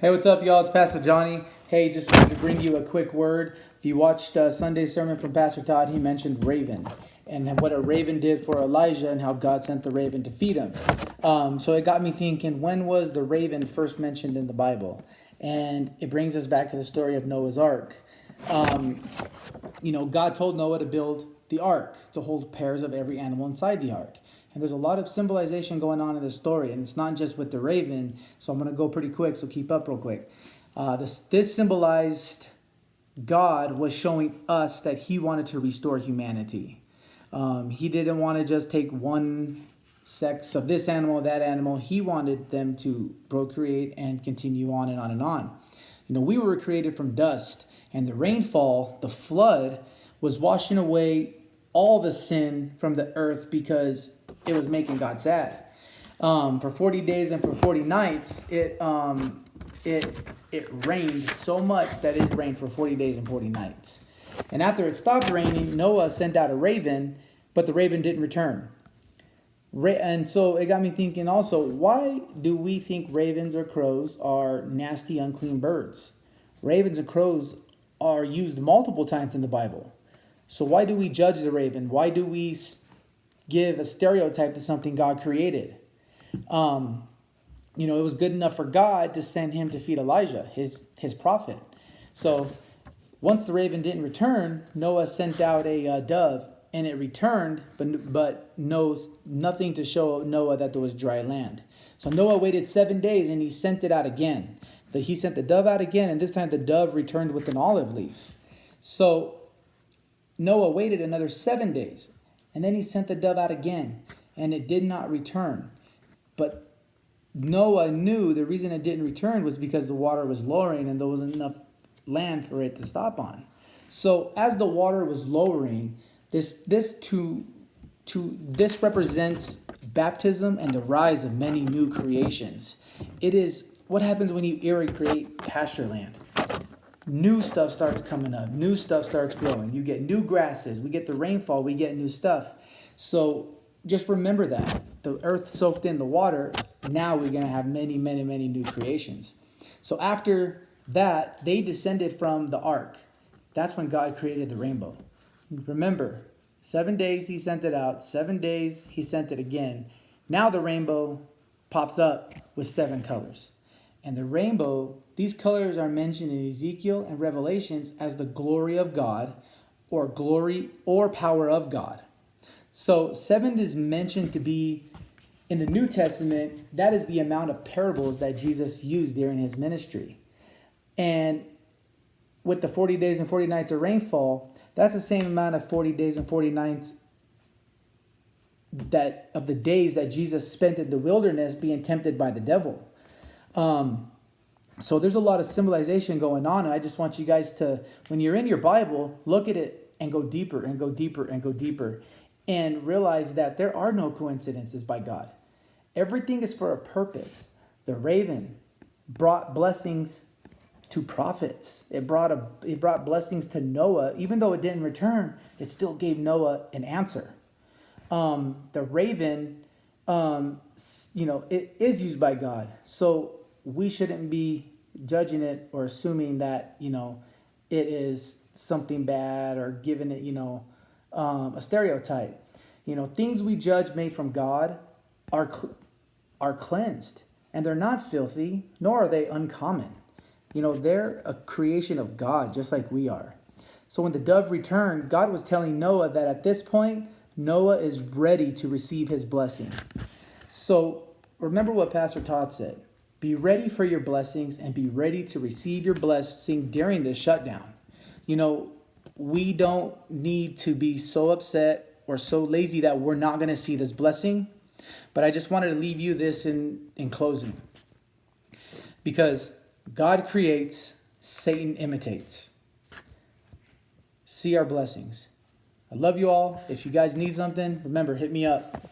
Hey, what's up, y'all? It's Pastor Johnny. Hey, just wanted to bring you a quick word. If you watched Sunday's sermon from Pastor Todd, he mentioned raven and what a raven did for Elijah and how God sent the raven to feed him. So it got me thinking, when was the raven first mentioned in the Bible? And it brings us back to the story of Noah's Ark. God told Noah to build the ark to hold pairs of every animal inside the ark. And there's a lot of symbolization going on in this story, and it's not just with the raven. So I'm going to go pretty quick, so keep up real quick. This symbolized God was showing us that he wanted to restore humanity. He didn't want to just take one sex of this animal, that animal. He wanted them to procreate and continue on and on and on. We were created from dust, and the rainfall, the flood, was washing away all the sin from the earth because it was making God sad. For 40 days and for 40 nights, it rained so much that it rained for 40 days and 40 nights. And after it stopped raining, Noah sent out a raven, but the raven didn't return. And so it got me thinking also, why do we think ravens or crows are nasty, unclean birds? Ravens and crows are used multiple times in the Bible. So why do we judge the raven? Why do we give a stereotype to something God created? It was good enough for God to send him to feed Elijah, his prophet. So once the raven didn't return, Noah sent out a dove, and it returned, but nothing to show Noah that there was dry land. So Noah waited 7 days, and he sent it out again. He sent the dove out again, and this time the dove returned with an olive leaf. So Noah waited another 7 days, and then he sent the dove out again, and it did not return. But Noah knew the reason it didn't return was because the water was lowering and there wasn't enough land for it to stop on. So as the water was lowering, this represents baptism and the rise of many new creations. It is what happens when you irrigate pasture land. New stuff starts coming up. New stuff starts growing. You get new grasses. We get the rainfall. We get new stuff. So just remember that. The earth soaked in the water. Now we're going to have many, many, many new creations. So after that, they descended from the ark. That's when God created the rainbow. Remember, 7 days he sent it out. 7 days he sent it again. Now the rainbow pops up with 7 colors. And the rainbow, these colors are mentioned in Ezekiel and Revelations as the glory of God, or glory or power of God. So 7 is mentioned to be, in the New Testament, that is the amount of parables that Jesus used during his ministry. And with the 40 days and 40 nights of rainfall, that's the same amount of 40 days and 40 nights of the days that Jesus spent in the wilderness being tempted by the devil. So there's a lot of symbolization going on. And I just want you guys to, when you're in your Bible, look at it and go deeper and go deeper and go deeper and realize that there are no coincidences by God. Everything is for a purpose. The raven brought blessings to prophets. It brought blessings to Noah. Even though it didn't return, it still gave Noah an answer. The raven, it is used by God. So we shouldn't be judging it or assuming that, it is something bad or giving it, a stereotype. Things we judge made from God are cleansed, and they're not filthy, nor are they uncommon. They're a creation of God, just like we are. So when the dove returned, God was telling Noah that at this point, Noah is ready to receive his blessing. So remember what Pastor Todd said. Be ready for your blessings and be ready to receive your blessing during this shutdown. We don't need to be so upset or so lazy that we're not going to see this blessing. But I just wanted to leave you this in closing. Because God creates, Satan imitates. See our blessings. I love you all. If you guys need something, remember, hit me up.